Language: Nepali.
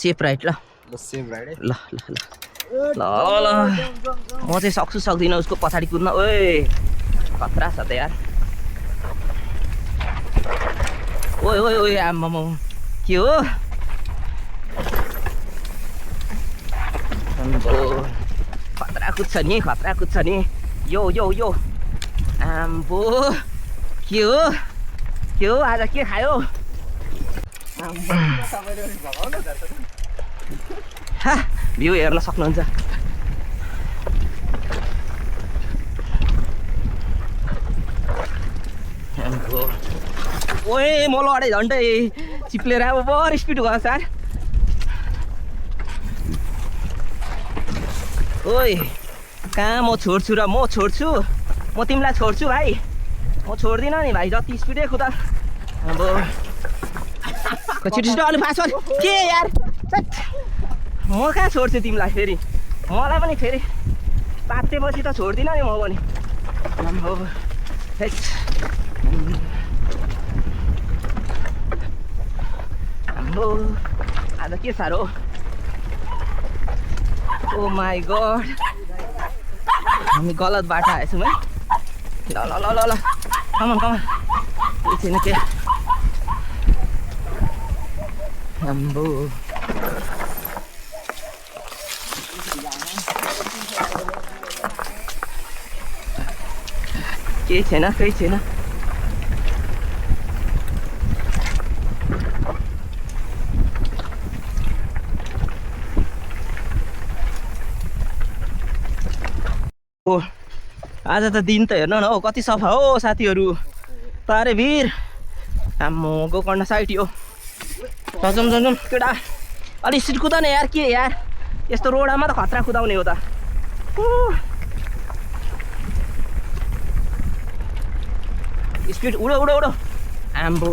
सेफ राइट ल सेम राइड है ल ल ल ल ल म चाहिँ सक्छु सक्दिनँ उसको पछाडि कुद्न ओए खतरा छ त यार ओए ओए ओए आम्मामा के हो खतरा कुद्छ नि यो यो यो आम्बो के हो आज के खायो भ्यू हेर्न सक्नुहुन्छ ओए म लडे झन्डै चिप्लेर अब बर स्पिड गयो सर ओए कहाँ म छोड्छु र म तिमीलाई छोड्छु भाइ म छोड्दिनँ नि भाइ जति स्पिडै खुदा अब छिटो छिटो अलि फास्ट के यार म कहाँ छोड्छु तिमीलाई फेरि मलाई पनि फेरि पातेपछि त छोड्दिनँ नि म पनि हाम्रो आज के साह्रो ओ माई गड हामी गलत बाटो आएछौँ है ल ल ल ल ल कमान के छैन के हाम्रो केही छैन केही छैन ओ आज त दिन त हेर्नु न हौ कति सफा हो साथीहरू तारे भिर आम्मो गोकर्ण साइड यो जम केटा अलि स्पिड कुदा न यार के यार यस्तो रोडमा त खतरा कुदाउने हो त स्पिड उडो आम्बो